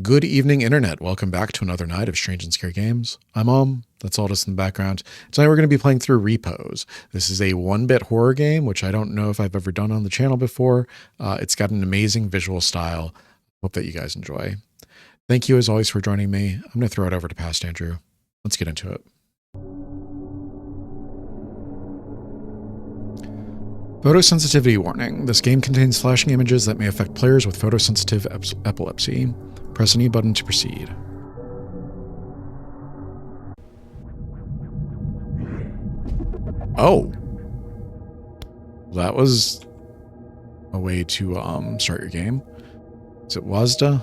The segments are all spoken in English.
Good evening, Internet. Welcome back to another night of Strange and Scary Games. I'm that's all just in the background. Tonight we're going to be playing through Repose. This is a 1-bit horror game, which I don't know if I've ever done on the channel before. It's got an amazing visual style. Hope that you guys enjoy. Thank you as always for joining me. I'm going to throw it over to Past Andrew. Let's get into it. Photosensitivity warning. This game contains flashing images that may affect players with photosensitive epilepsy. Press any button to proceed. Oh. That was a way to start your game. Is it WASDA?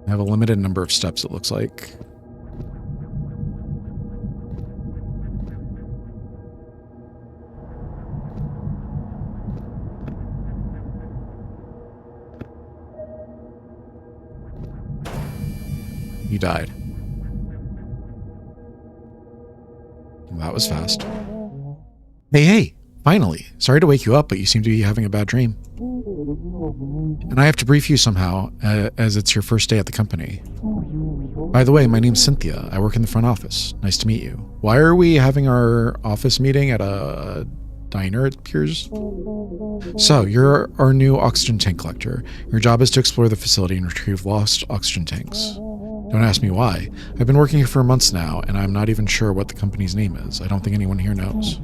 I have a limited number of steps, it looks like. You died. That was fast. Hey, finally. Sorry to wake you up, but you seem to be having a bad dream. And I have to brief you somehow, as it's your first day at the company. By the way, my name's Cynthia. I work in the front office. Nice to meet you. Why are we having our office meeting at a diner, it appears? So, you're our new oxygen tank collector. Your job is to explore the facility and retrieve lost oxygen tanks. Don't ask me why. I've been working here for months now, and I'm not even sure what the company's name is. I don't think anyone here knows.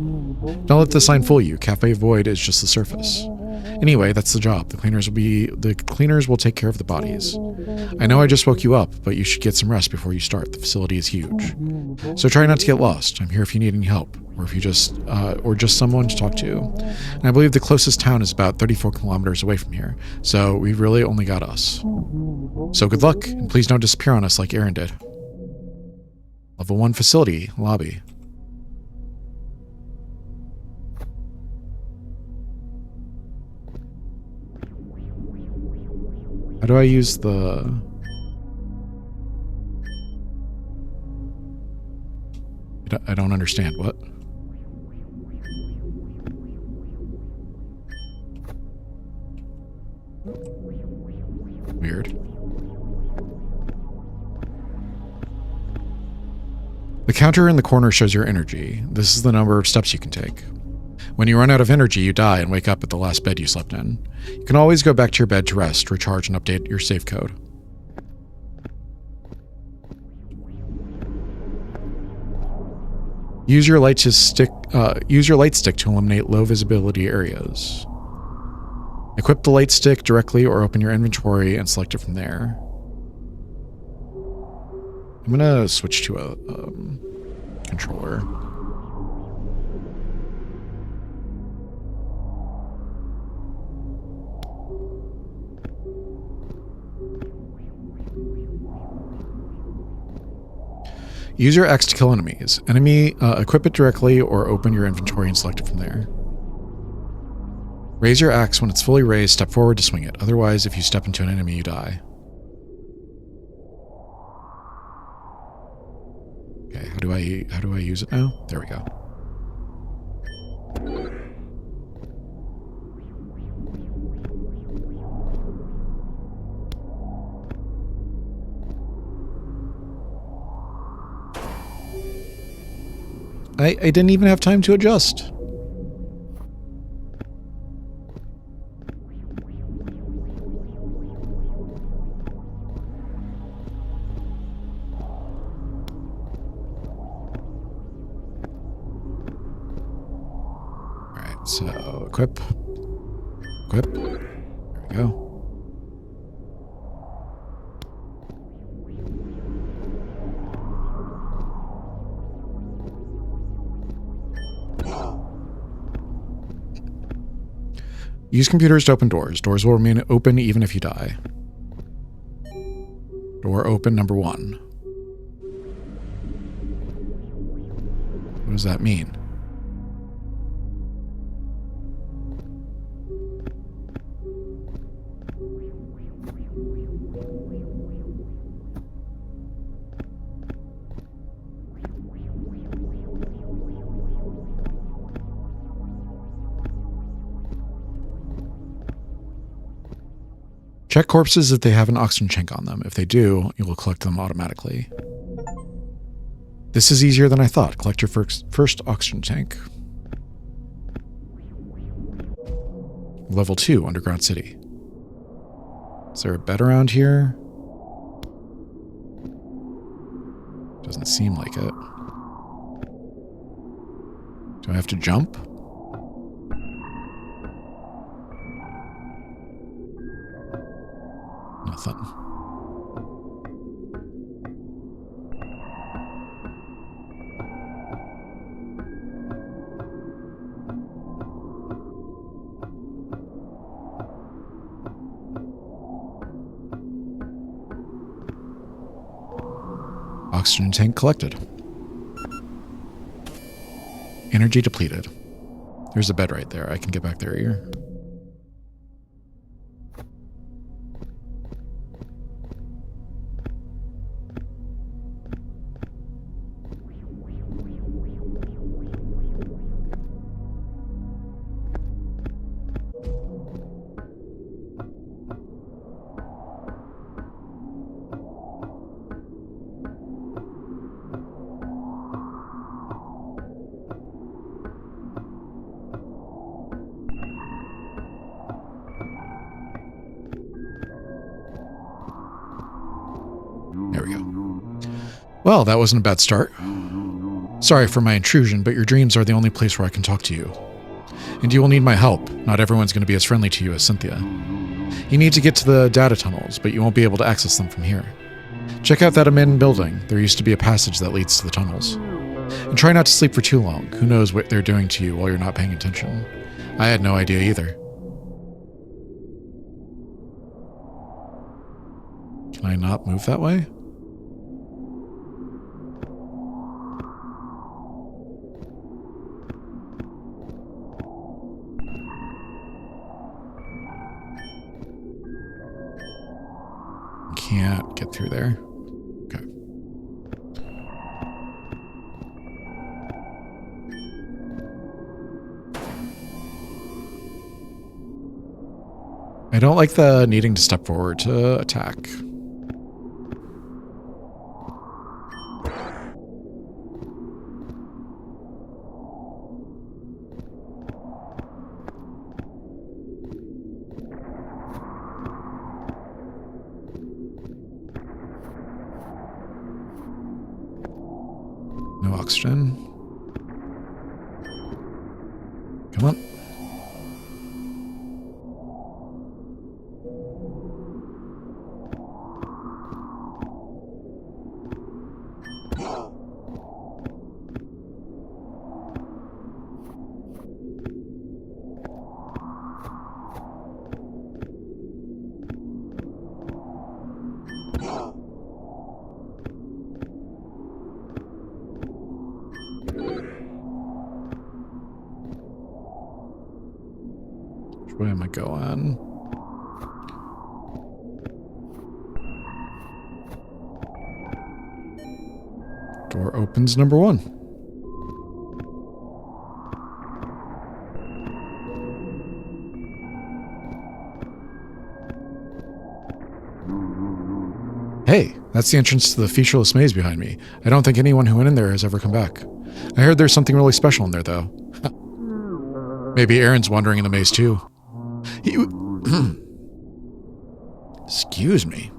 Don't let the sign fool you. Cafe Void is just the surface. Anyway, that's the job. The cleaners will take care of the bodies. I know I just woke you up, but you should get some rest before you start. The facility is huge. So try not to get lost. I'm here if you need any help, or if you just someone to talk to. And I believe the closest town is about 34 kilometers away from here, so we've really only got us. So good luck, and please don't disappear on us like Aaron did. Level 1 facility, lobby. How do I use the... I don't understand. What? Weird. The counter in the corner shows your energy. This is the number of steps you can take. When you run out of energy, you die and wake up at the last bed you slept in. You can always go back to your bed to rest, recharge, and update your save code. Use your light stick to eliminate low visibility areas. Equip the light stick directly or open your inventory and select it from there. I'm gonna switch to a controller. Use your X to kill enemies. Equip it directly or open your inventory and select it from there. Raise your axe. When it's fully raised, step forward to swing it. Otherwise, if you step into an enemy, you die. Okay, how do I use it now? There we go. I didn't even have time to adjust. Alright, so equip. Equip. There we go. Use computers to open doors. Doors will remain open even if you die. Door open number 1. What does that mean? Check corpses if they have an oxygen tank on them. If they do, you will collect them automatically. This is easier than I thought. Collect your first oxygen tank. Level 2, Underground City. Is there a bed around here? Doesn't seem like it. Do I have to jump? Nothing. Oxygen tank collected. Energy depleted. There's a bed right there. I can get back there here. There we go. Well, that wasn't a bad start. Sorry for my intrusion, but your dreams are the only place where I can talk to you. And you will need my help. Not everyone's going to be as friendly to you as Cynthia. You need to get to the data tunnels, but you won't be able to access them from here. Check out that abandoned building. There used to be a passage that leads to the tunnels. And try not to sleep for too long. Who knows what they're doing to you while you're not paying attention. I had no idea either. Can I not move that way? Can't get through there. Okay. I don't like the needing to step forward to attack. No oxygen. Come on. Which way am I going? Door opens number 1. Hey, that's the entrance to the featureless maze behind me. I don't think anyone who went in there has ever come back. I heard there's something really special in there, though. Maybe Aaron's wandering in the maze, too. Excuse me.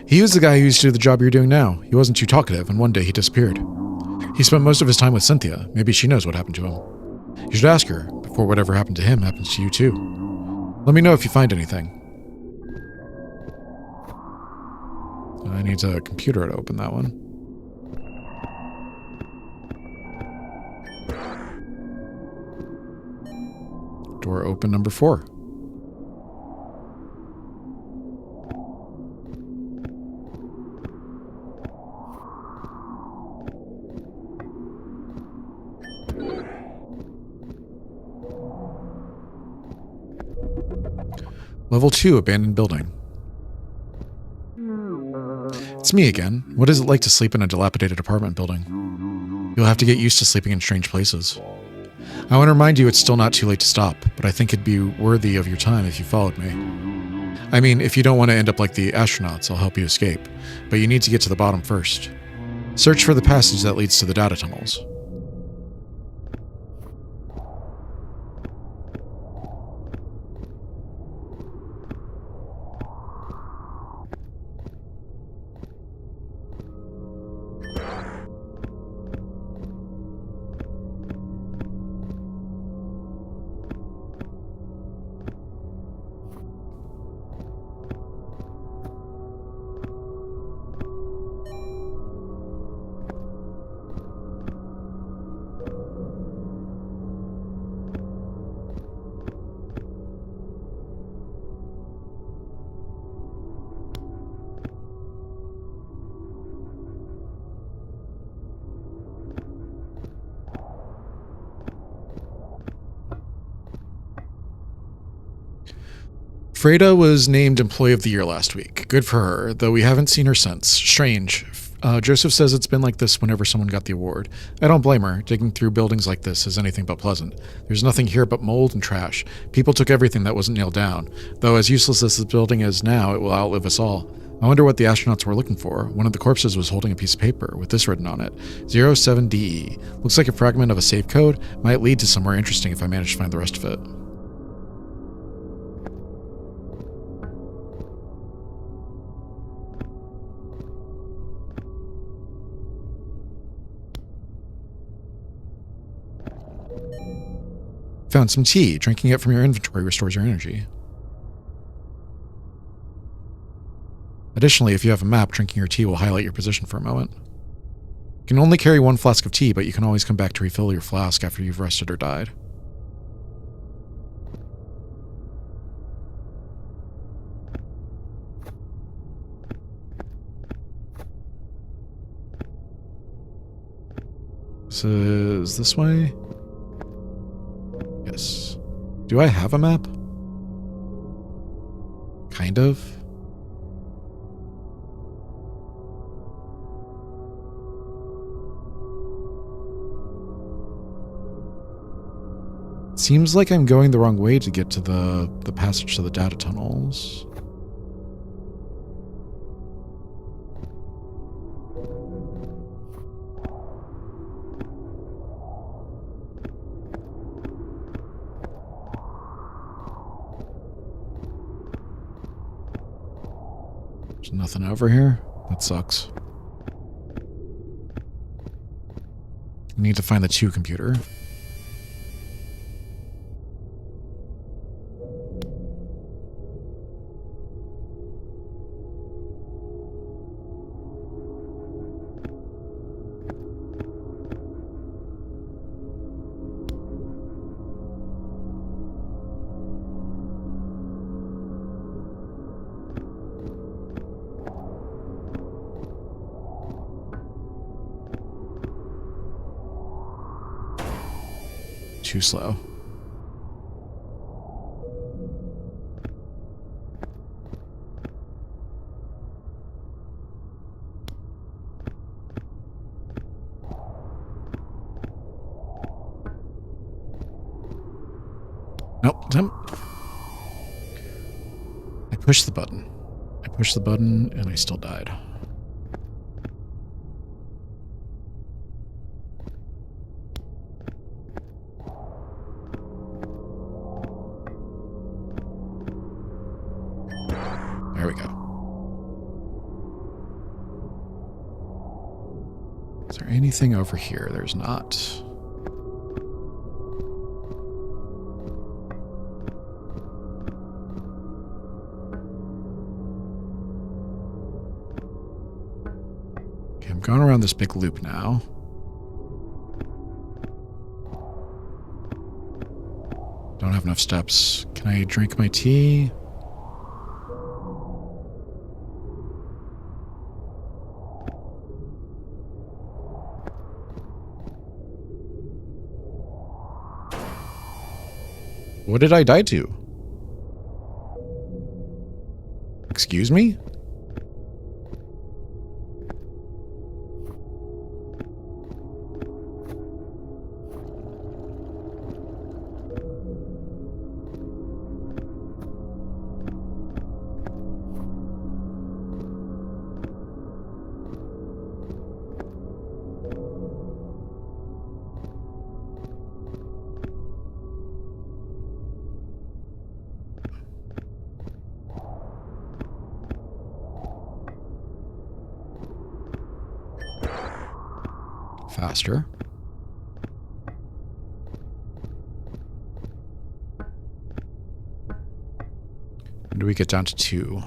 He was the guy who used to do the job you're doing now. He wasn't too talkative, and one day he disappeared. He spent most of his time with Cynthia. Maybe she knows what happened to him. You should ask her, before whatever happened to him happens to you, too. Let me know if you find anything. I need a computer to open that one. Door open number 4. Level 2, abandoned building. It's me again. What is it like to sleep in a dilapidated apartment building? You'll have to get used to sleeping in strange places. I want to remind you it's still not too late to stop, but I think it'd be worthy of your time if you followed me. I mean, if you don't want to end up like the astronauts, I'll help you escape. But you need to get to the bottom first. Search for the passage that leads to the data tunnels. Freda was named Employee of the Year last week. Good for her, though we haven't seen her since. Strange. Joseph says it's been like this whenever someone got the award. I don't blame her. Digging through buildings like this is anything but pleasant. There's nothing here but mold and trash. People took everything that wasn't nailed down. Though as useless as this building is now, it will outlive us all. I wonder what the astronauts were looking for. One of the corpses was holding a piece of paper with this written on it. 07DE. Looks like a fragment of a safe code. Might lead to somewhere interesting if I manage to find the rest of it. Found some tea. Drinking it from your inventory restores your energy. Additionally, if you have a map, drinking your tea will highlight your position for a moment. You can only carry one flask of tea, but you can always come back to refill your flask after you've rested or died. This is this way? Yes. Do I have a map? Kind of. Seems like I'm going the wrong way to get to the passage to the data tunnels. There's nothing over here. That sucks. I need to find the 2 computer. Too slow. Nope. I pushed the button. I pushed the button and I still died. There we go. Is there anything over here? There's not. Okay, I'm going around this big loop now. Don't have enough steps. Can I drink my tea? What did I die to? Excuse me? faster. When do we get down to 2?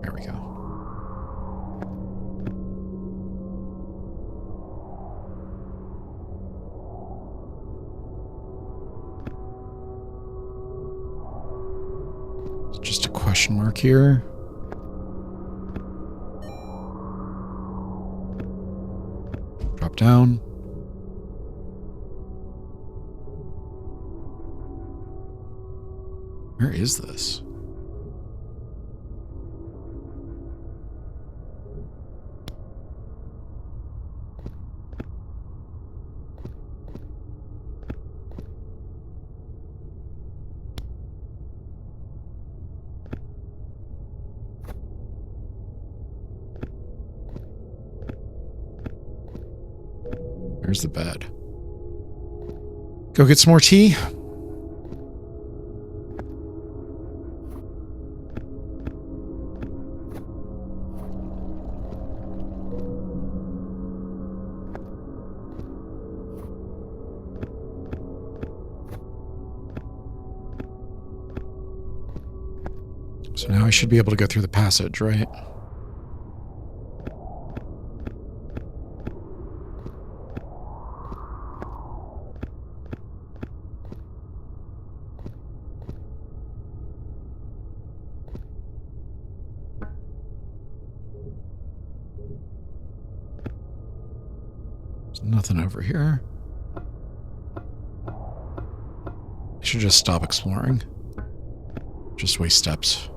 There we go. Just a question mark here. Drop down. Where is this? There's the bed. Go get some more tea. So now I should be able to go through the passage, right? Nothing over here. I should just stop exploring. Just waste steps.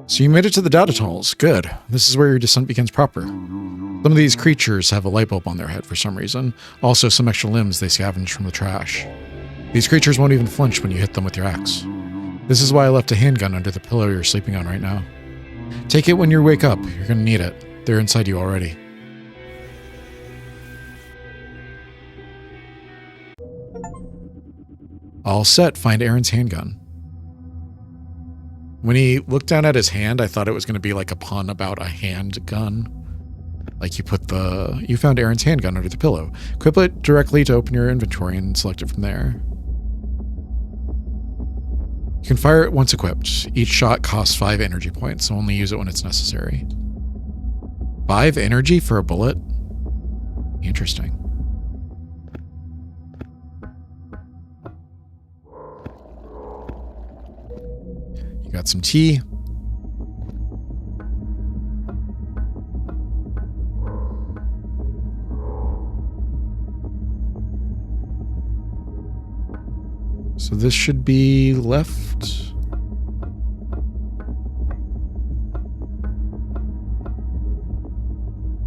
So you made it to the data tunnels. Good. This is where your descent begins proper. Some of these creatures have a light bulb on their head for some reason. Also, some extra limbs they scavenge from the trash. These creatures won't even flinch when you hit them with your axe. This is why I left a handgun under the pillow you're sleeping on right now. Take it when you wake up. You're going to need it. They're inside you already. All set. Find Aaron's handgun. When he looked down at his hand, I thought it was going to be like a pun about a handgun. Like you found Aaron's handgun under the pillow. Equip it directly to open your inventory and select it from there. You can fire it once equipped. Each shot costs 5 energy points, so only use it when it's necessary. 5 energy for a bullet? Interesting. Got some tea. So this should be left.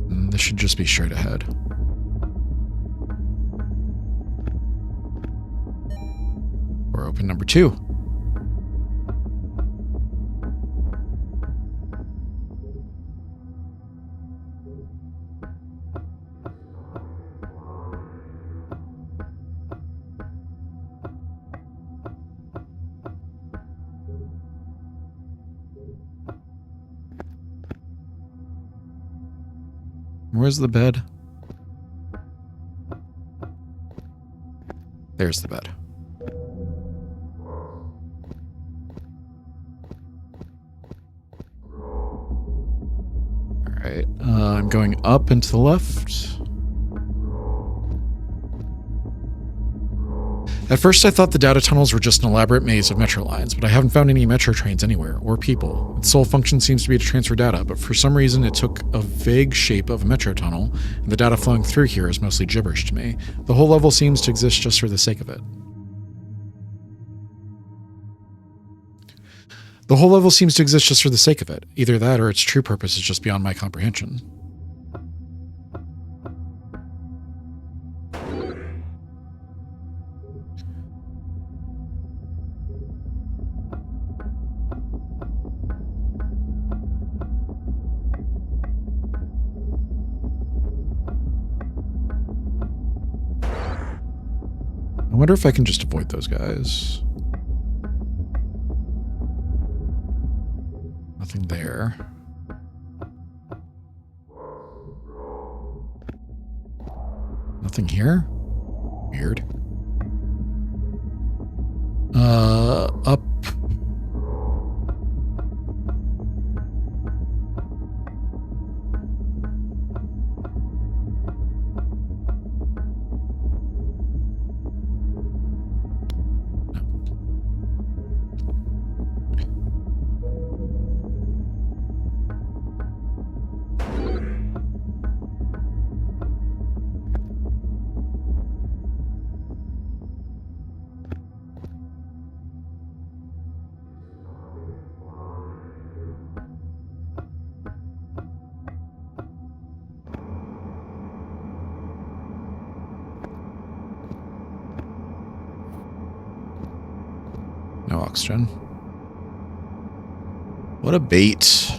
And this should just be straight ahead. Or open number 2. Where's the bed? There's the bed. Alright, I'm going up and to the left. At first I thought the data tunnels were just an elaborate maze of metro lines, but I haven't found any metro trains anywhere, or people. Its sole function seems to be to transfer data, but for some reason it took a vague shape of a metro tunnel, and the data flowing through here is mostly gibberish to me. The whole level seems to exist just for the sake of it. The whole level seems to exist just for the sake of it. Either that or its true purpose is just beyond my comprehension. I wonder if I can just avoid those guys. Nothing there. Nothing here? Weird. Up. No oxygen. What a bait.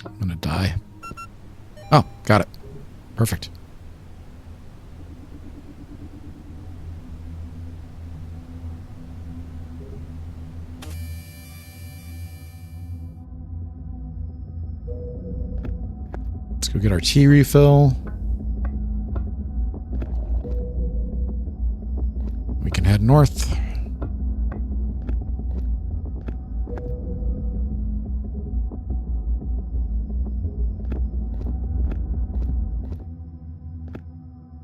I'm gonna die. Oh, got it. Perfect. Let's go get our tea refill. We can head north.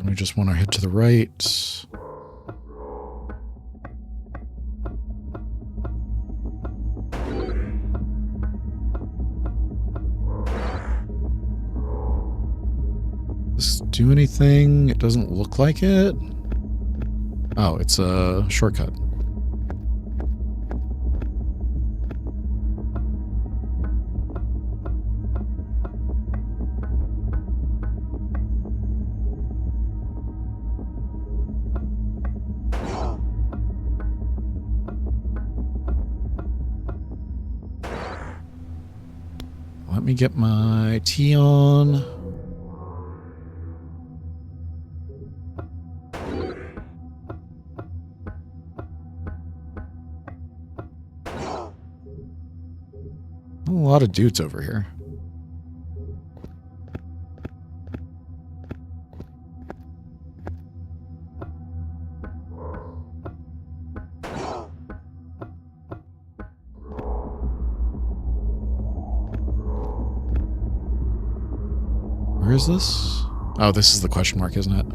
We just want to head to the right. Does this do anything? It doesn't look like it. Oh, it's a shortcut. Let me get my tea on. A lot of dudes over here. Where is this? Oh, this is the question mark, isn't it?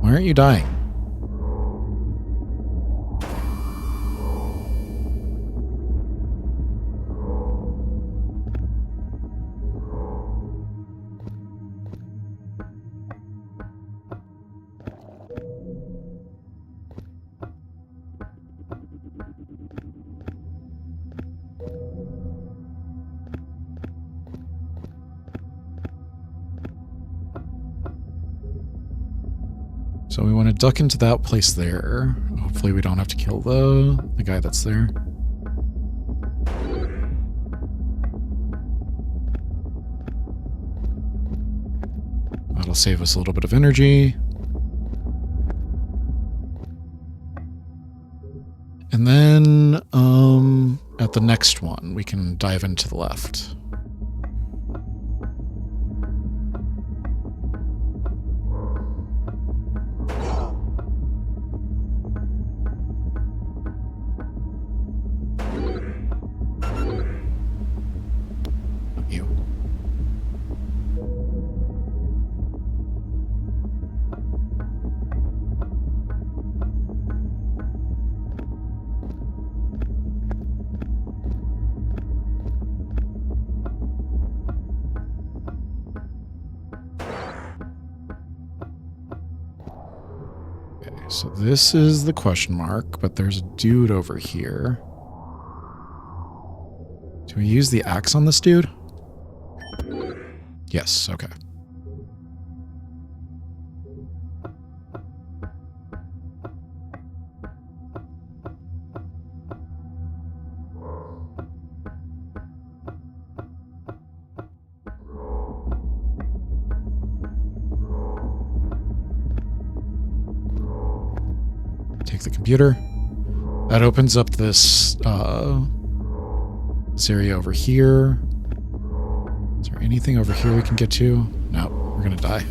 Why aren't you dying? So we want to duck into that place there. Hopefully we don't have to kill the guy that's there. save us a little bit of energy. And then at the next one, we can dive into the left. So this is the question mark, but there's a dude over here. Do we use the axe on this dude? Yes, okay. Take the computer. That opens up this area over here. Is there anything over here we can get to? No, we're gonna die.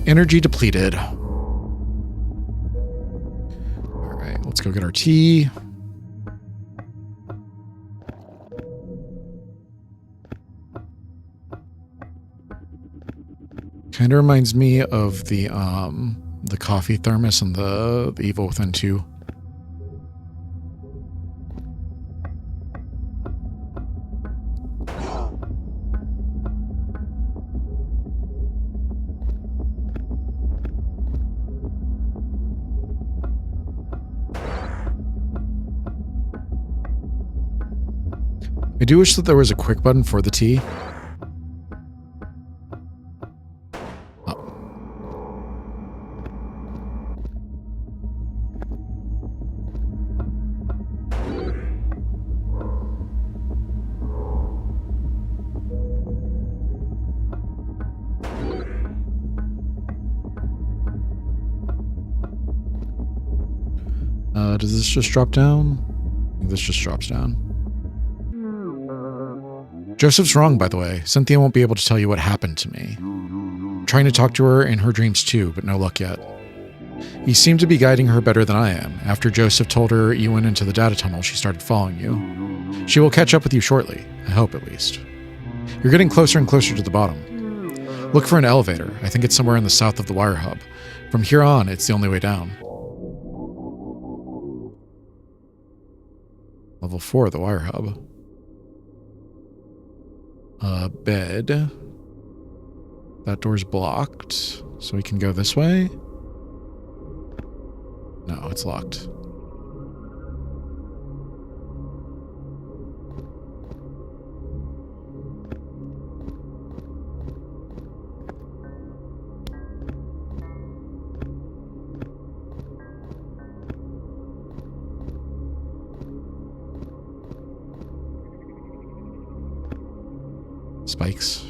Energy depleted. All right, let's go get our tea. Kind of reminds me of the coffee thermos and the Evil Within 2. I do wish that there was a quick button for the tea. Does this just drop down? This just drops down. Joseph's wrong, by the way. Cynthia won't be able to tell you what happened to me. I'm trying to talk to her in her dreams too, but no luck yet. You seem to be guiding her better than I am. After Joseph told her you went into the data tunnel, she started following you. She will catch up with you shortly. I hope, at least. You're getting closer and closer to the bottom. Look for an elevator. I think it's somewhere in the south of the wire hub. From here on, it's the only way down. Level 4, the wire hub. Bed. That door's blocked, so we can go this way. No, it's locked. Spikes.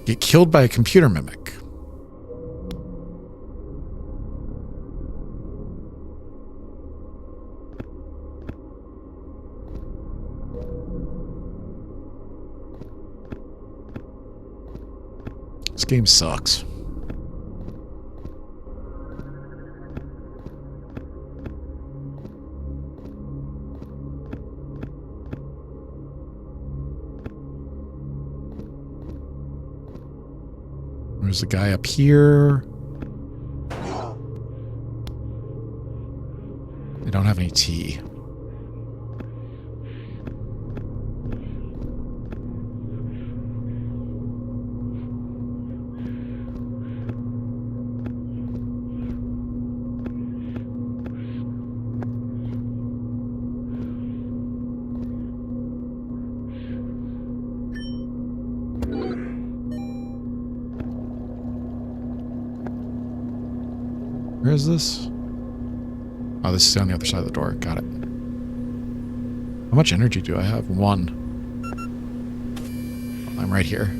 Get killed by a computer mimic. This game sucks. There's a guy up here. I don't have any tea. Where is this? Oh, this is on the other side of the door. Got it. How much energy do I have? 1. I'm right here.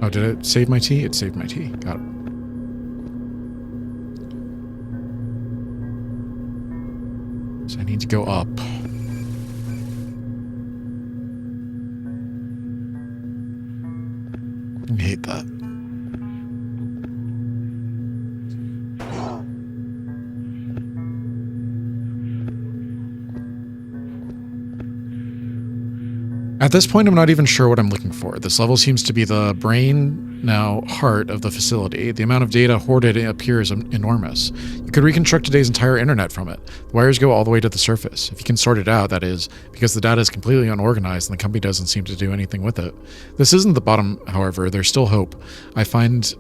Oh, did it save my tea? It saved my tea. Got it. So I need to go up. I hate that. At this point, I'm not even sure what I'm looking for. This level seems to be the brain, now heart, of the facility. The amount of data hoarded appears enormous. You could reconstruct today's entire internet from it. The wires go all the way to the surface. If you can sort it out, that is, because the data is completely unorganized and the company doesn't seem to do anything with it. This isn't the bottom, however. There's still hope. This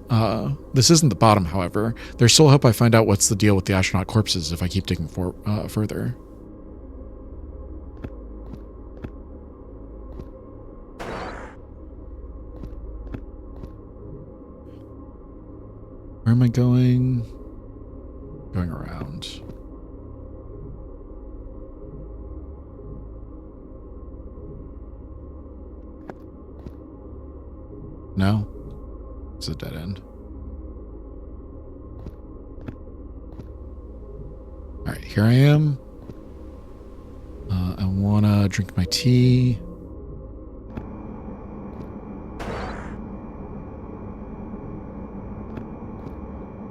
isn't the bottom, however. There's still hope I find out what's the deal with the astronaut corpses if I keep digging further. Where am I going? Going around. No? It's a dead end. Alright, here I am. I wanna drink my tea.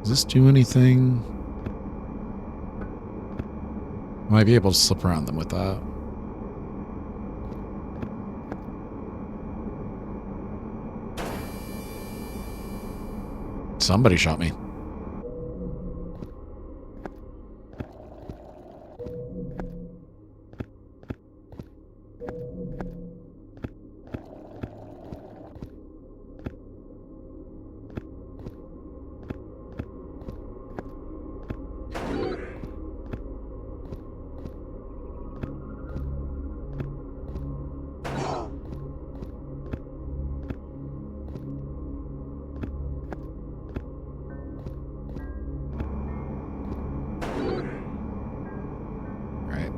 Does this do anything? I might be able to slip around them with that. Somebody shot me.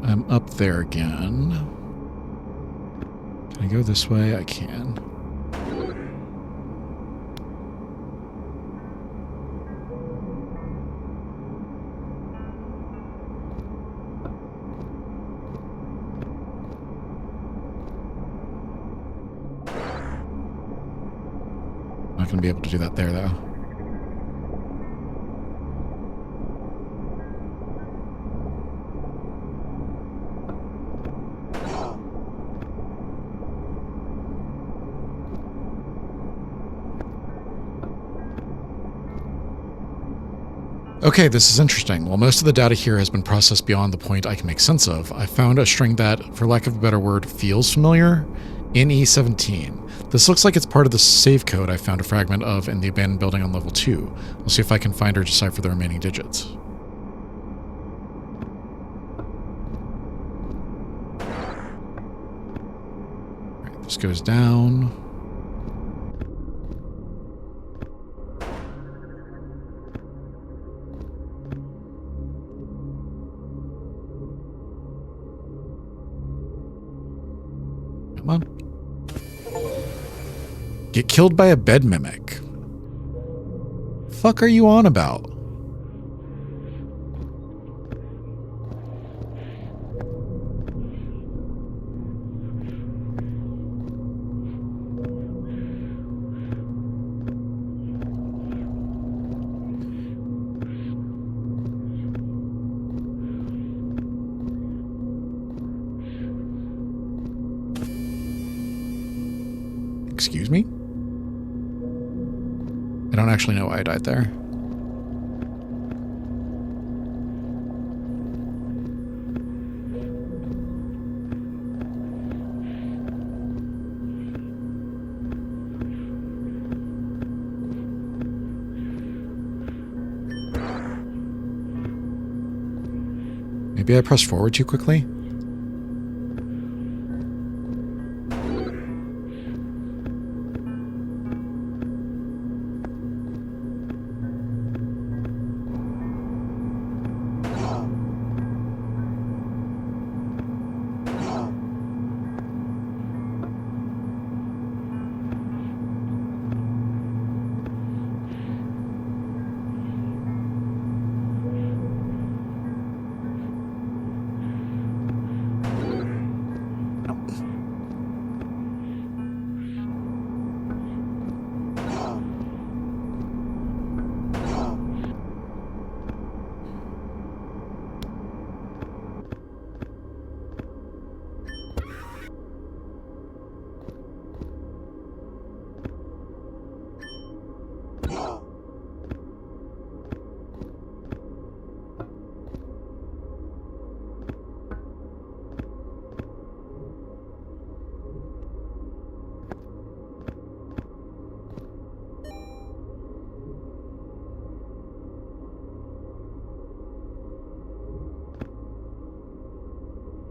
I'm up there again. Can I go this way? I can. Not going to be able to do that there, though. Okay, this is interesting. While most of the data here has been processed beyond the point I can make sense of, I found a string that, for lack of a better word, feels familiar. NE17. This looks like it's part of the save code I found a fragment of in the abandoned building on level 2. We'll see if I can find or decipher the remaining digits. Alright, this goes down. Come on. Get killed by a bed mimic. Fuck are you on about? Excuse me? I don't actually know why I died there. Maybe I pressed forward too quickly?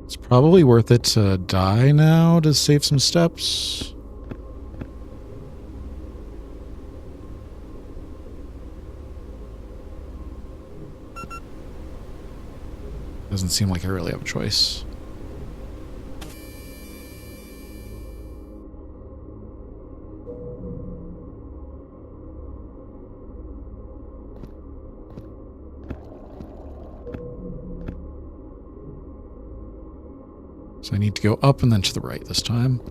It's probably worth it to die now to save some steps. Doesn't seem like I really have a choice. So I need to go up and then to the right this time.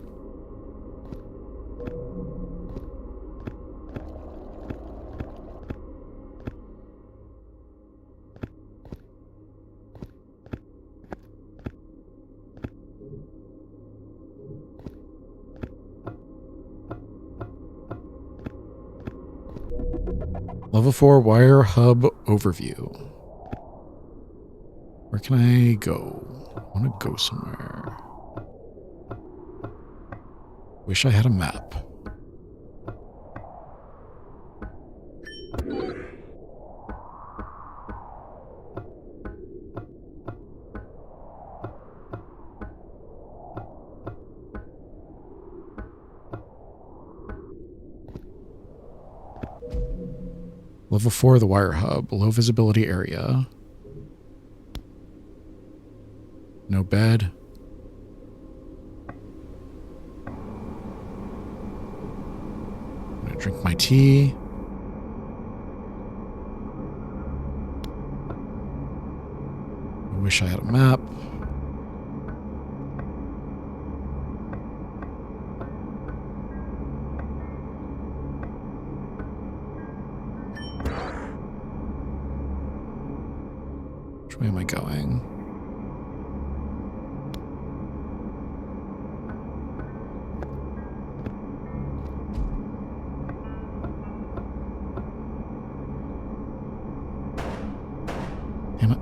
Level 4 wire hub overview. Where can I go? I want to go somewhere. Wish I had a map. Level 4, the wire hub. Low visibility area. No bed. I'm gonna drink my tea. I wish I had a map. Which way am I going? Damn it.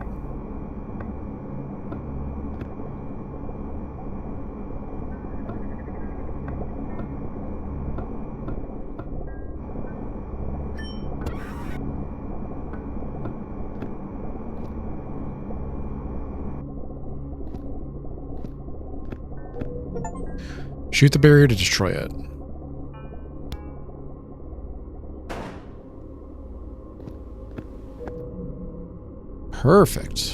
Shoot the barrier to destroy it. Perfect.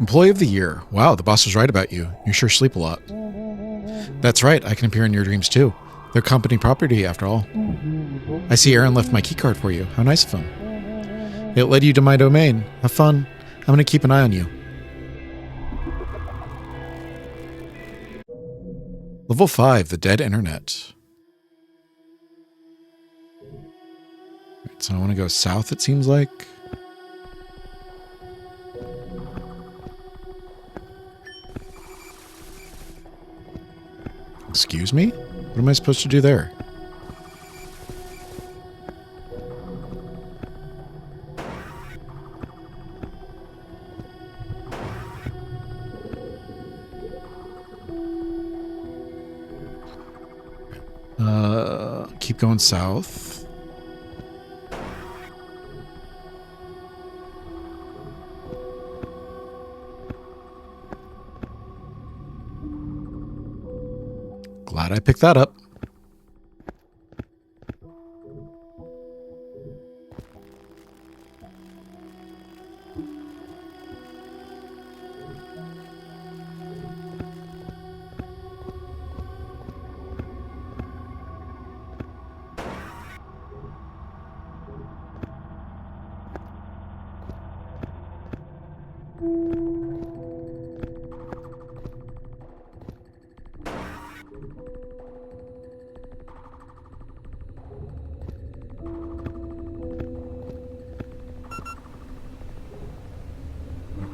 Employee of the Year. Wow, the boss was right about you. You sure sleep a lot. That's right, I can appear in your dreams too. They're company property, after all. I see Aaron left my keycard for you. How nice of him. It led you to my domain. Have fun. I'm going to keep an eye on you. Level 5, the dead internet. Right, so I want to go south, it seems like. Excuse me? What am I supposed to do there? Keep going south. Glad I picked that up.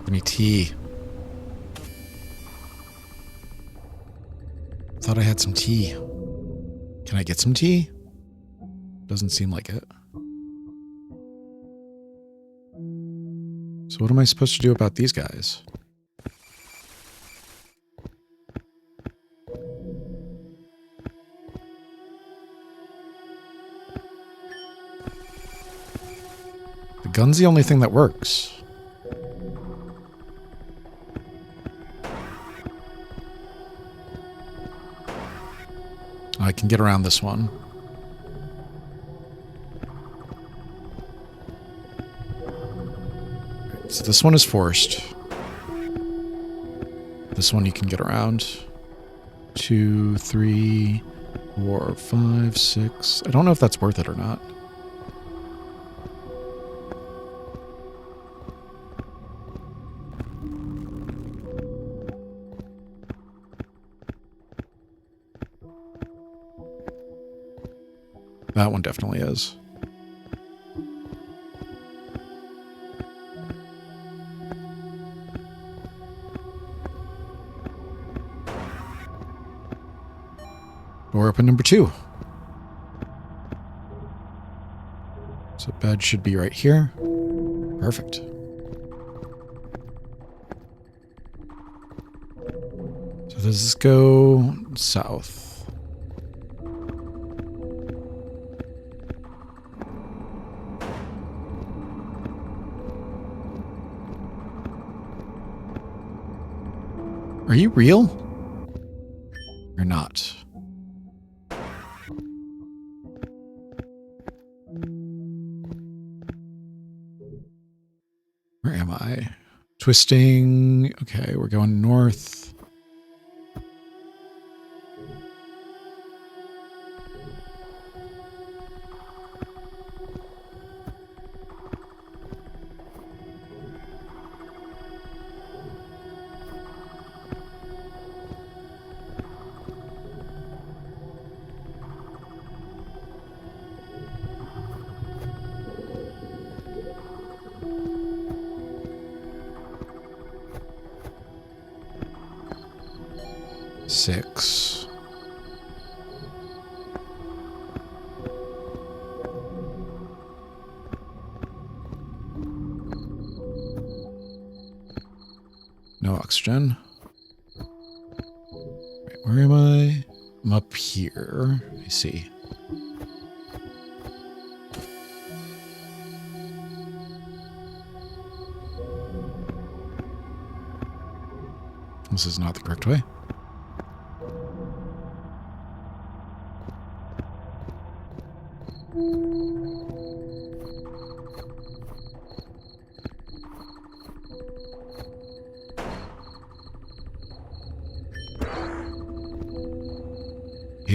Any tea? Thought I had some tea. Can I get some tea? Doesn't seem like it. So what am I supposed to do about these guys? The gun's the only thing that works. I can get around this one. Right, so this one is forced. This one you can get around. 2, 3, 4, 5, 6. I don't know if that's worth it or not. That one definitely is. Door open number 2. So bed should be right here. Perfect. So does this go south? Are you real? Or not? Where am I? Twisting. Okay, we're going north. Six. No oxygen. Wait, where am I? I'm up here. I see. This is not the correct way.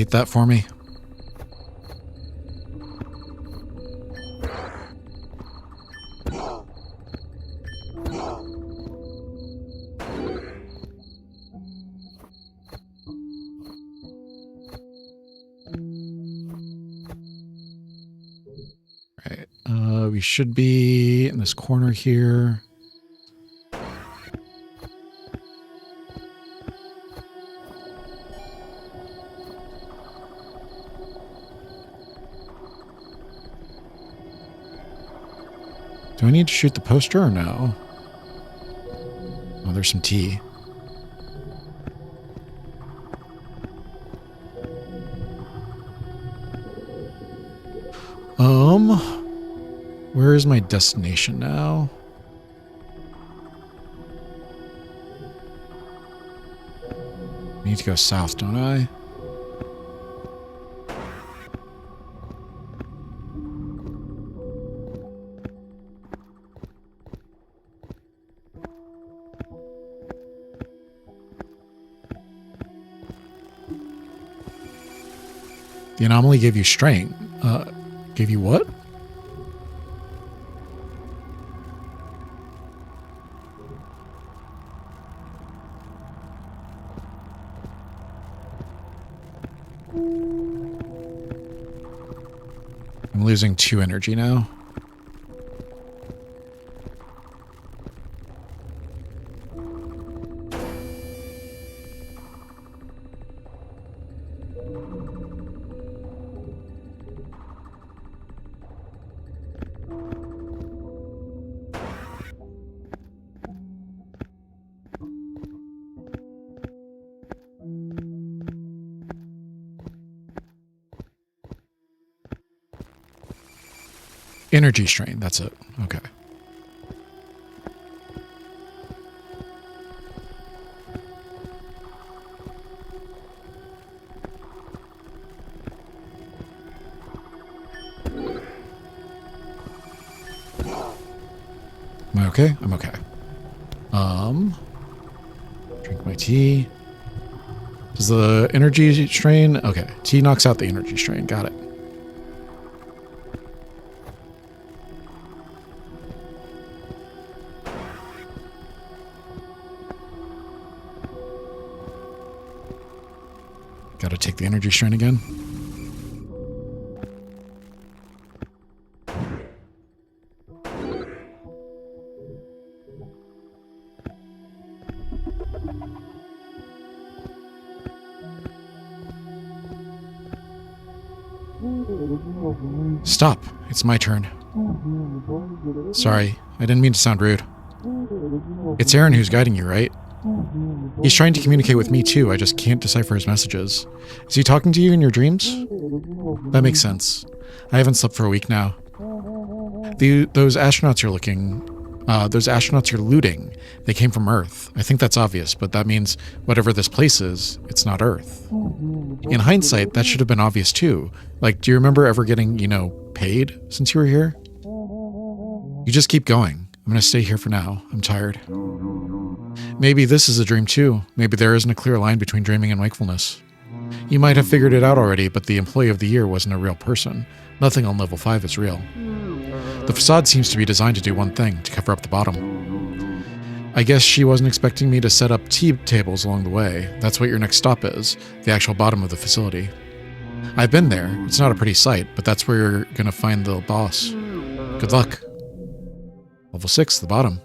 repeat that for me? Right. We should be in this corner here. Do I need to shoot the poster or no? Oh, there's some tea. Where is my destination now? I need to go south, don't I? The anomaly gave you strength. Gave you what? I'm losing 2 energy now. Energy strain, that's it. Okay. Am I okay? I'm okay. Drink my tea. Does the energy strain? Okay. Tea knocks out the energy strain. Got it. Gotta take the energy strain again. Stop. It's my turn. Sorry, I didn't mean to sound rude. It's Aaron who's guiding you, right? He's trying to communicate with me too, I just can't decipher his messages. Is he talking to you in your dreams? That makes sense. I haven't slept for a week now. Those astronauts you're looting, they came from Earth. I think that's obvious, but that means whatever this place is, it's not Earth. In hindsight, that should have been obvious too. Like, do you remember ever getting, paid since you were here? You just keep going. I'm going to stay here for now. I'm tired. Maybe this is a dream too. Maybe there isn't a clear line between dreaming and wakefulness. You might have figured it out already, but the employee of the year wasn't a real person. Nothing on level 5 is real. The facade seems to be designed to do one thing, to cover up the bottom. I guess she wasn't expecting me to set up tea tables along the way. That's what your next stop is, the actual bottom of the facility. I've been there. It's not a pretty sight, but that's where you're going to find the boss. Good luck. Level 6, the bottom.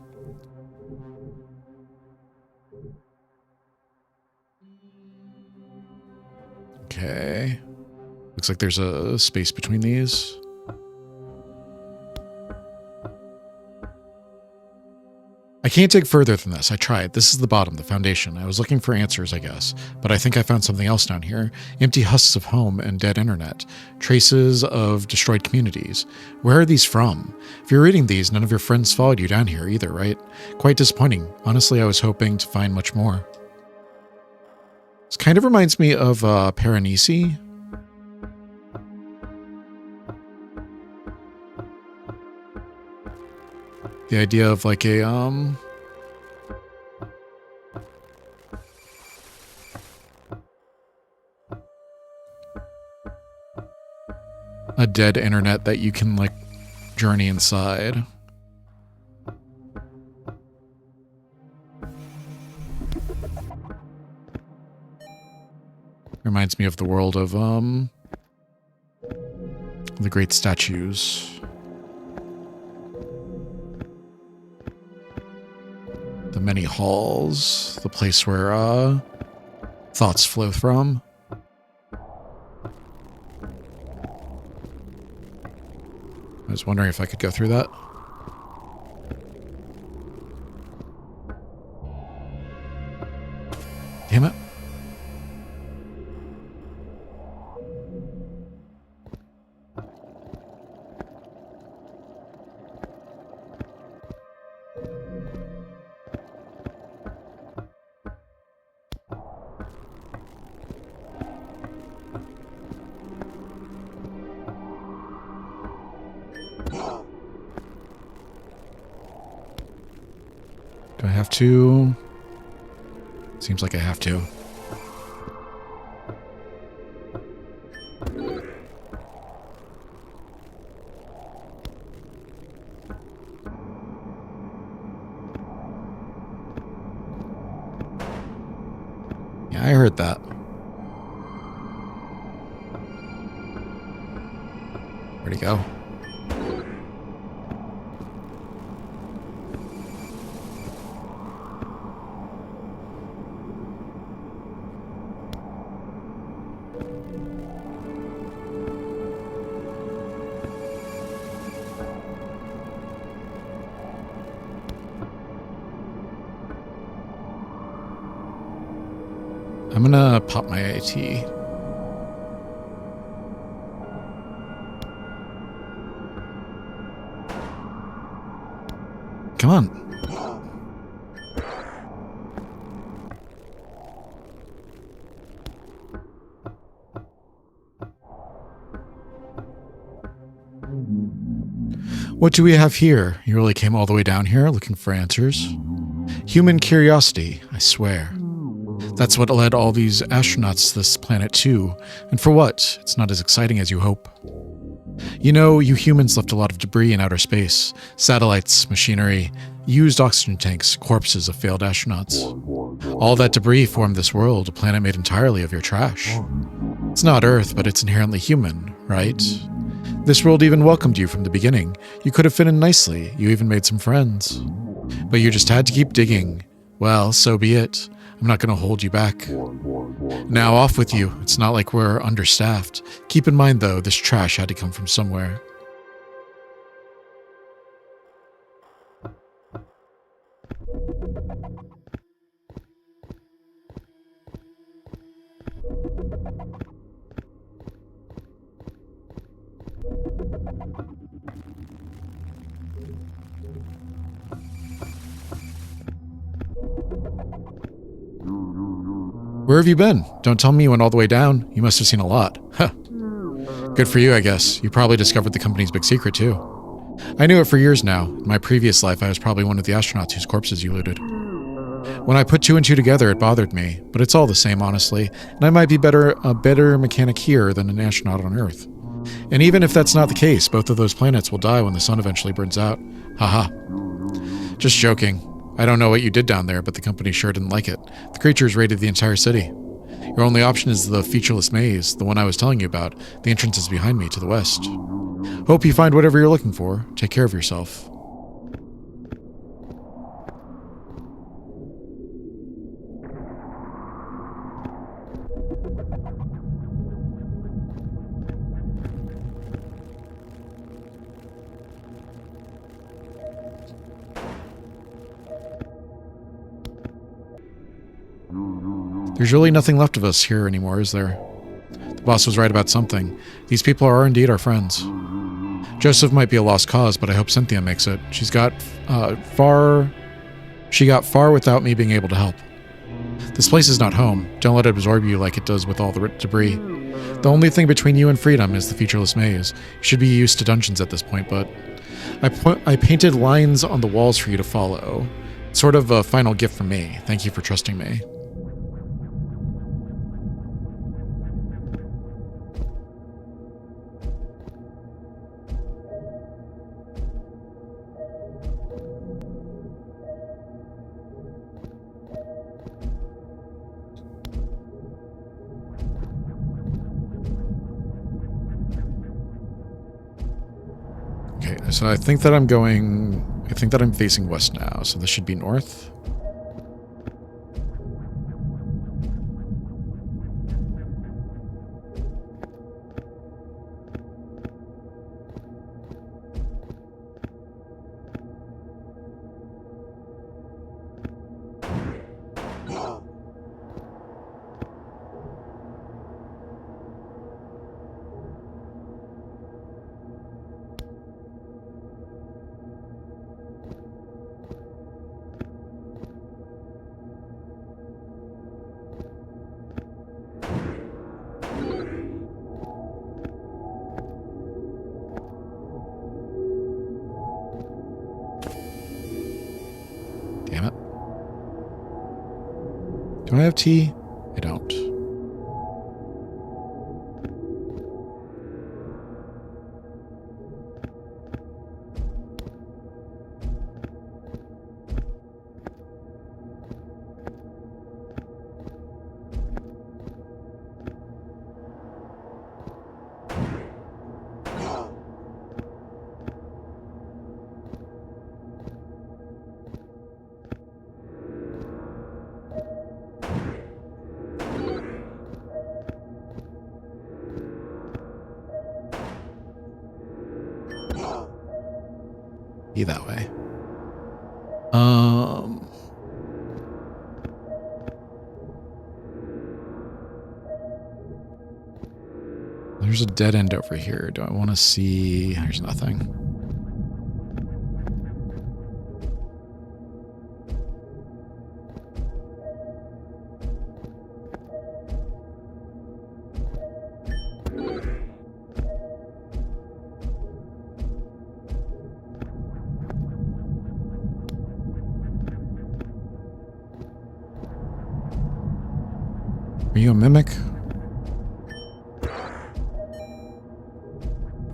Okay. Looks like there's a space between these. I can't dig further than this. I tried. This is the bottom, the foundation. I was looking for answers, I guess. But I think I found something else down here. Empty husks of home and dead internet. Traces of destroyed communities. Where are these from? If you're reading these, none of your friends followed you down here either, right? Quite disappointing. Honestly, I was hoping to find much more. This kind of reminds me of Paranisi. The idea of like a, dead internet that you can, like, journey inside. Reminds me of the world of, the great statues. The many halls. The place where, thoughts flow from. I was wondering if I could go through that. Damn it. Do I have to? Seems like I have to. Yeah, I heard that. Where'd he go? I'm gonna pop my AT. Come on. What do we have here? You really came all the way down here looking for answers? Human curiosity, I swear. That's what led all these astronauts to this planet too. And for what? It's not as exciting as you hope. You know, you humans left a lot of debris in outer space. Satellites, machinery, used oxygen tanks, corpses of failed astronauts. All that debris formed this world, a planet made entirely of your trash. It's not Earth, but it's inherently human, right? This world even welcomed you from the beginning. You could have fit in nicely. You even made some friends. But you just had to keep digging. Well, so be it. I'm not going to hold you back. Now off with you. It's not like we're understaffed. Keep in mind, though, this trash had to come from somewhere. Where have you been? Don't tell me you went all the way down. You must have seen a lot. Huh. Good for you, I guess. You probably discovered the company's big secret, too. I knew it for years now. In my previous life, I was probably one of the astronauts whose corpses you looted. When I put two and two together, it bothered me. But it's all the same, honestly. And I might be a better mechanic here than an astronaut on Earth. And even if that's not the case, both of those planets will die when the sun eventually burns out. Haha. Just joking. I don't know what you did down there, but the company sure didn't like it. The creatures raided the entire city. Your only option is the featureless maze, the one I was telling you about. The entrance is behind me, to the west. Hope you find whatever you're looking for. Take care of yourself. There's really nothing left of us here anymore, is there? The boss was right about something. These people are indeed our friends. Joseph might be a lost cause, but I hope Cynthia makes it. She got far without me being able to help. This place is not home. Don't let it absorb you like it does with all the debris. The only thing between you and freedom is the featureless maze. You should be used to dungeons at this point, but I painted lines on the walls for you to follow. Sort of a final gift from me. Thank you for trusting me. So I think that I'm facing west now, so this should be north. Damn it. Do I have tea? I don't. Be that way. There's a dead end over here. Do I want to see? There's nothing. Are you a mimic?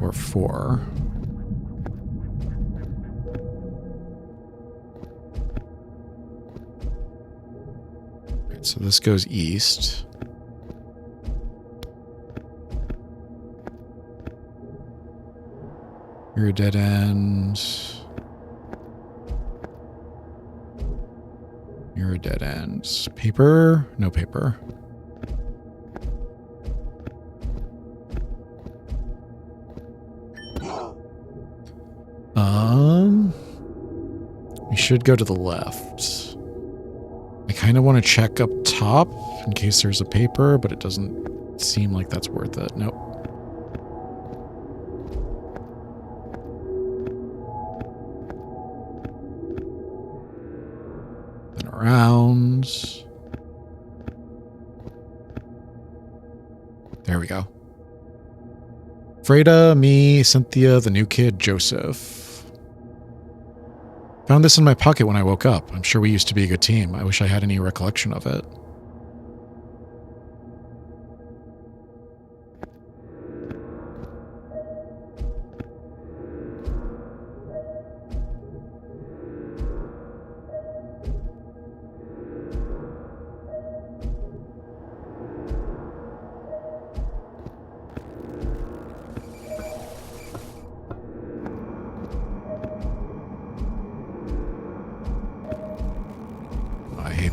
Or 4? Right, so this goes east. You're a dead end. You're a dead end. Paper? No paper. We should go to the left. I kind of want to check up top in case there's a paper, but it doesn't seem like that's worth it. Nope. Then around. There we go. Freda, me, Cynthia, the new kid, Joseph. Found this in my pocket when I woke up. I'm sure we used to be a good team. I wish I had any recollection of it.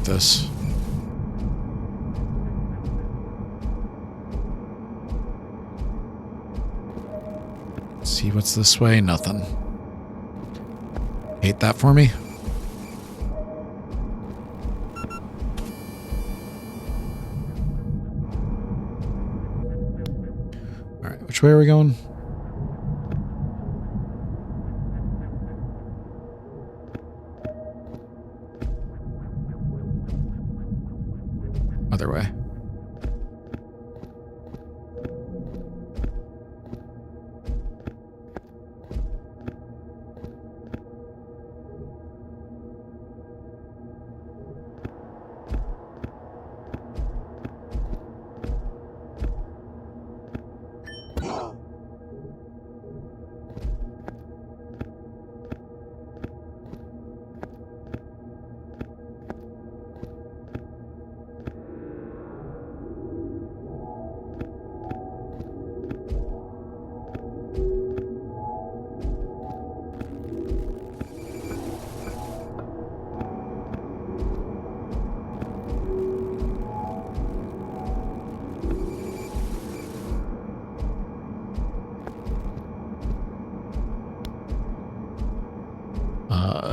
This. Let's see what's this way. Nothing. Hate that for me. All right, which way are we going? Other way.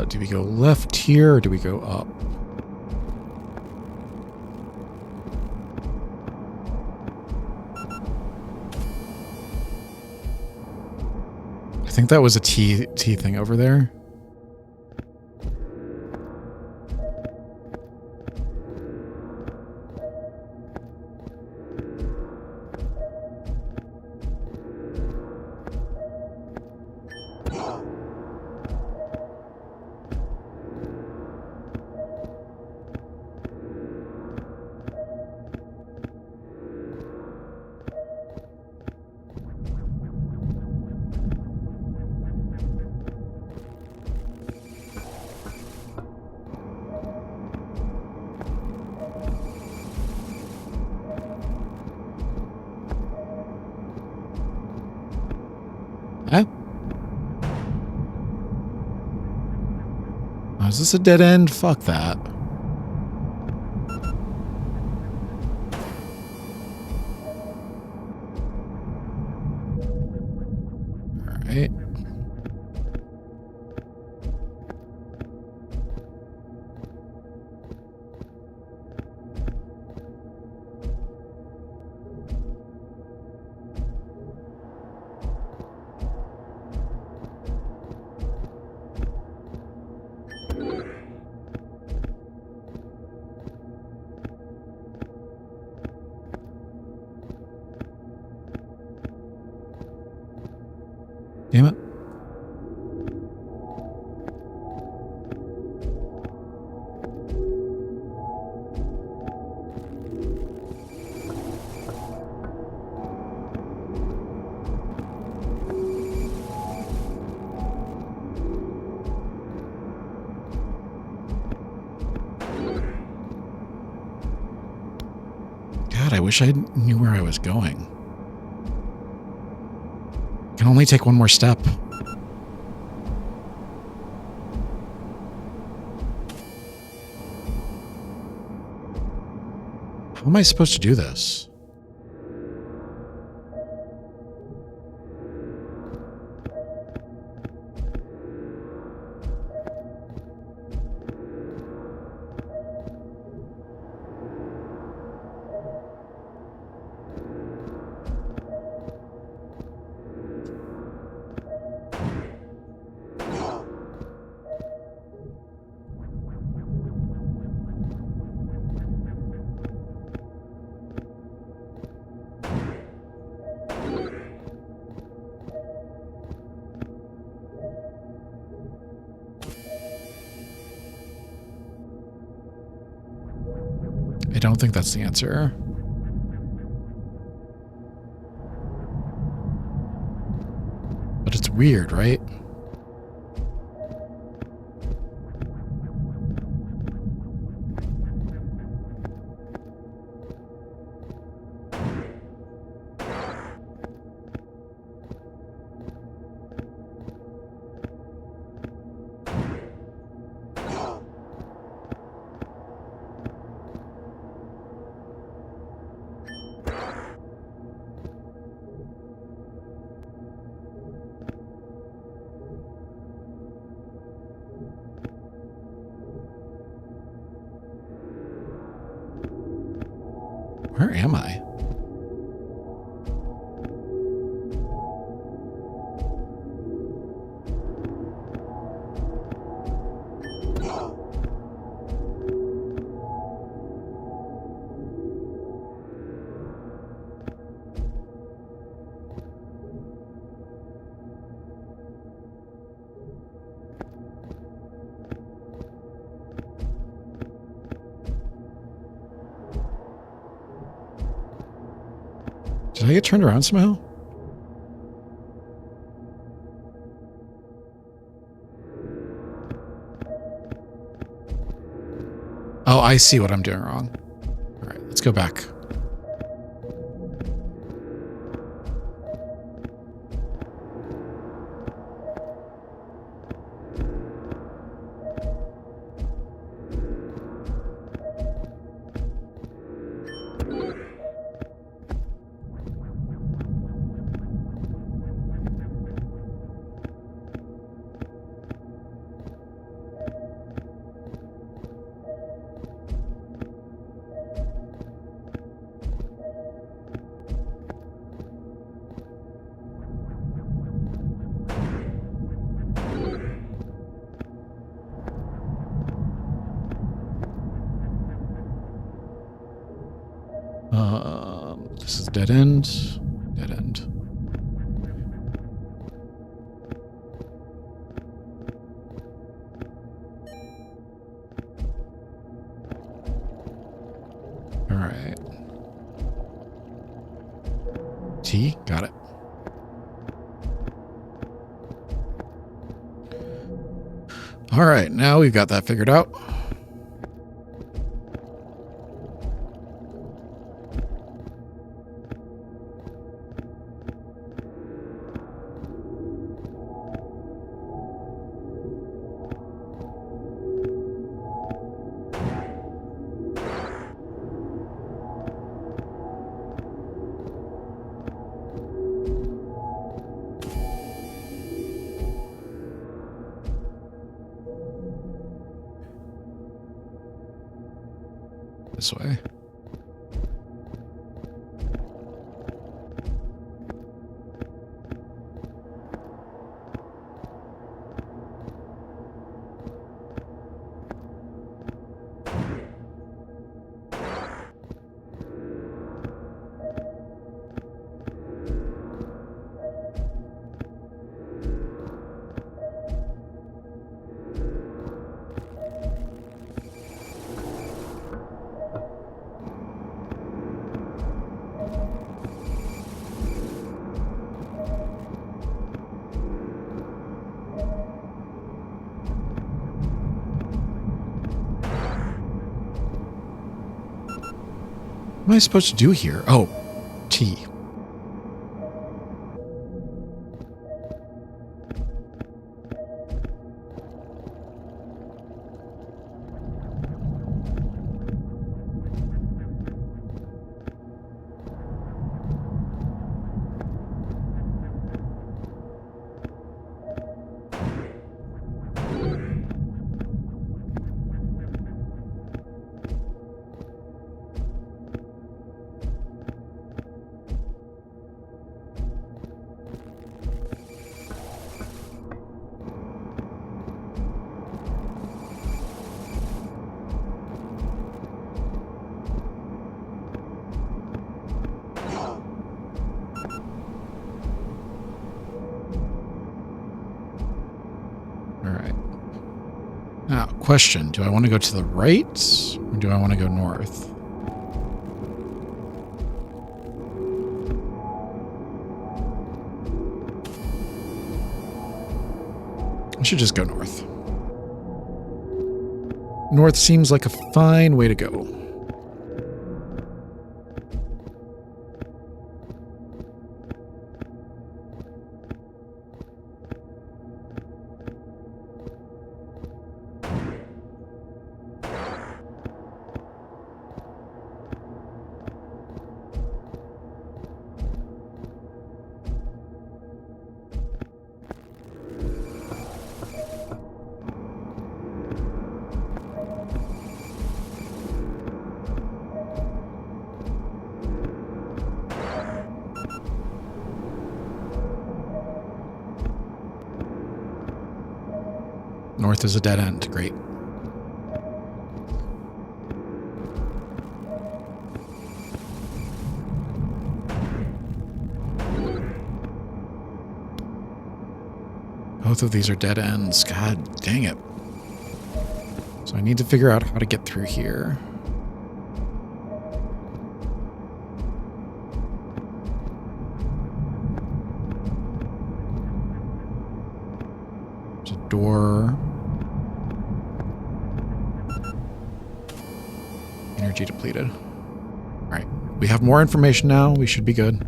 Do we go left here or do we go up? I think that was a T thing over there. Eh? Oh, is this a dead end? Fuck that. Alright. Damn it. God, I wish I knew where I was going. Can only take one more step. How am I supposed to do this? I don't think that's the answer. But it's weird, right? Where am I? Did I get turned around somehow? Oh, I see what I'm doing wrong. All right, let's go back. north, dead end, dead end. All right. T, got it. All right, now we've got that figured out. This way. What am I supposed to do here? Oh, T. Now, question, do I want to go to the right or do I want to go north? I should just go north. North seems like a fine way to go. North is a dead end. Great. Both of these are dead ends. God dang it. So I need to figure out how to get through here. There's a door. Energy depleted. All right. We have more information now. We should be good.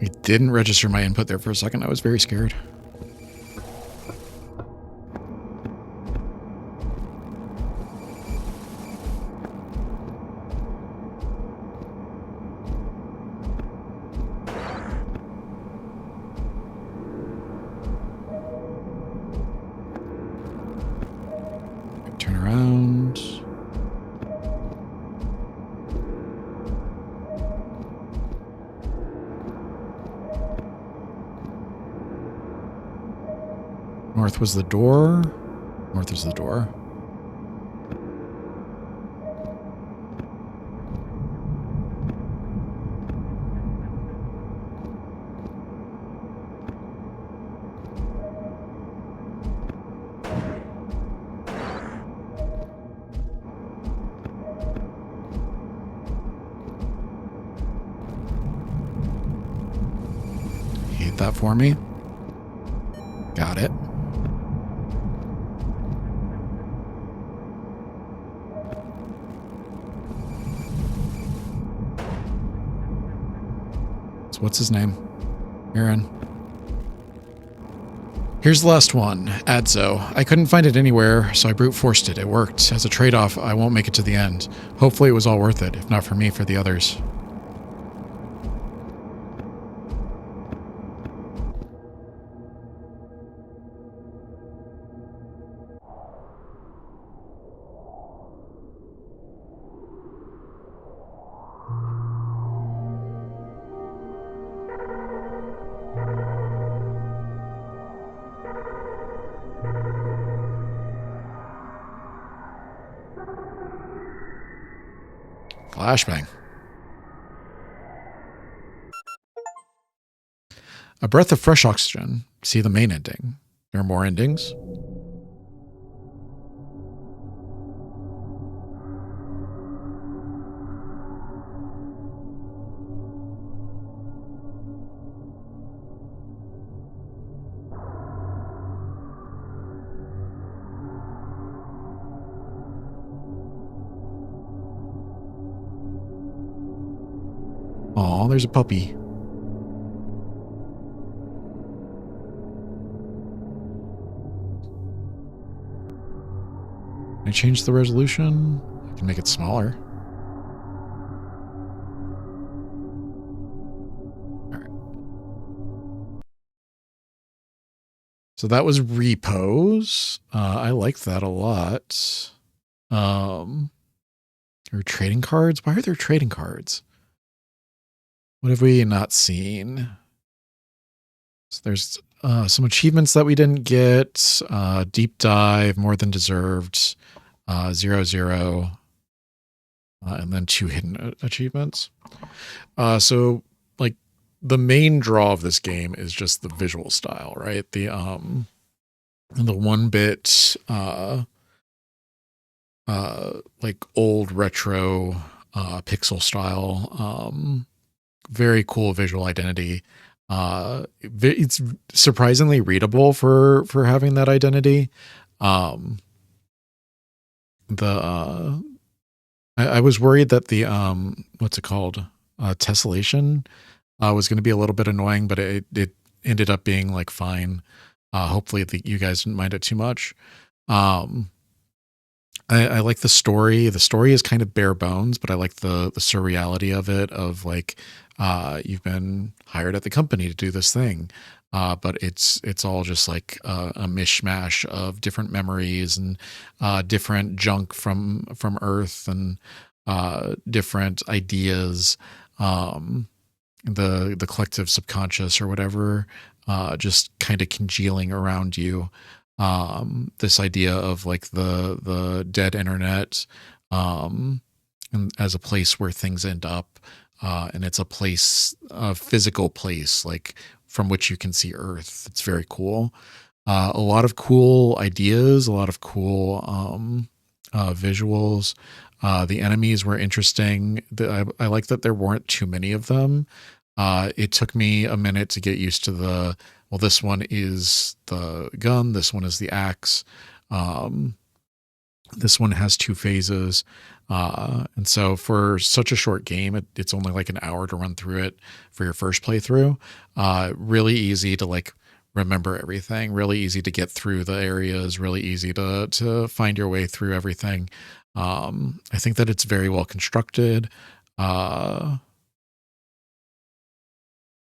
It didn't register my input there for a second. I was very scared. Turn around. North was the door. North is the door. Hit that for me. Got it. What's his name? Aaron. Here's the last one. Adzo. I couldn't find it anywhere, so I brute forced it. It worked. As a trade-off, I won't make it to the end. Hopefully it was all worth it, if not for me, for the others. Flashbang. A breath of fresh oxygen. See the main ending. There are more endings. Aw, there's a puppy. Can I change the resolution? I can make it smaller. All right. So that was Repose. I liked that a lot. There are trading cards. Why are there trading cards? What have we not seen? So there's some achievements that we didn't get. Deep dive, more than deserved. 0-0. And then 2 hidden achievements. So like the main draw of this game is just the visual style, right? The 1-bit like old retro pixel style. Very cool visual identity. It's surprisingly readable for having that identity. I was worried that the what's it called, tessellation was going to be a little bit annoying, but it ended up being like fine. Hopefully you guys didn't mind it too much. I like the story. The story is kind of bare bones, but I like the surreality of it, of like, you've been hired at the company to do this thing. But it's all just like a mishmash of different memories and different junk from Earth and different ideas. The collective subconscious or whatever, just kind of congealing around you. This idea of like the dead internet, and as a place where things end up, and it's a place, a physical place, like from which you can see Earth. It's very cool. A lot of cool ideas, a lot of cool visuals. The enemies were interesting. I like that there weren't too many of them. It took me a minute to get used to well, this one is the gun, this one is the axe. This one has 2 phases. And so for such a short game, it's only like an hour to run through it for your first playthrough. Really easy to like remember everything, really easy to get through the areas, really easy to find your way through everything. I think that it's very well constructed. Is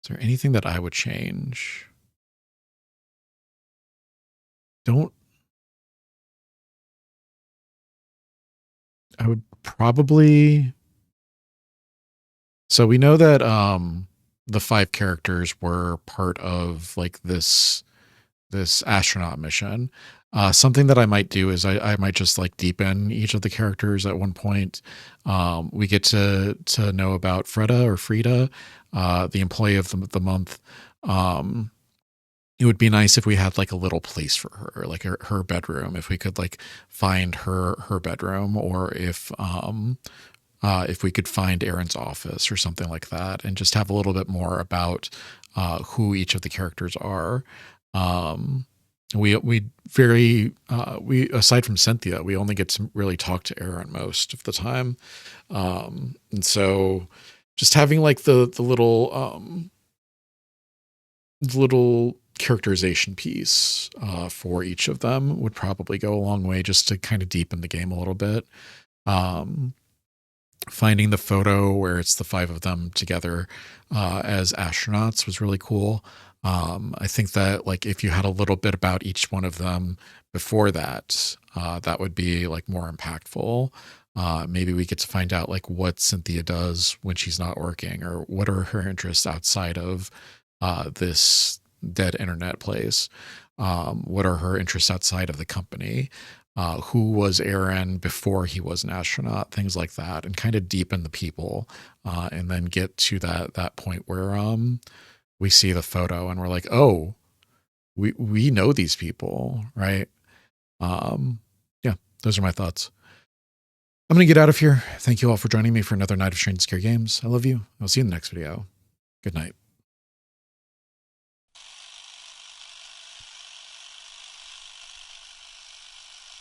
there anything that I would change? Don't I would probably. So we know that the 5 characters were part of like this astronaut mission. Something that I might do is I might just like deepen each of the characters at one point. We get to know about Frida, the employee of the month. Um, it would be nice if we had like a little place for her, like her bedroom, if we could like find her bedroom, or if we could find Aaron's office or something like that, and just have a little bit more about who each of the characters are. Um, we aside from Cynthia, we only get to really talk to Aaron most of the time, and so just having like the little characterization piece for each of them would probably go a long way, just to kind of deepen the game a little bit. Um, Finding the photo where it's the 5 of them together as astronauts was really cool. I think that like if you had a little bit about each one of them before that, that would be like more impactful. Maybe we get to find out like what Cynthia does when she's not working, or what are her interests outside of this dead internet place. What are her interests outside of the company? Who was Aaron before he was an astronaut? Things like that, and kind of deepen the people, and then get to that point where we see the photo and we're like, oh, we know these people, right? Yeah, those are my thoughts. I'm gonna get out of here. Thank you all for joining me for another night of Strange and Scary Games. I love you. I'll see you in the next video. Good night.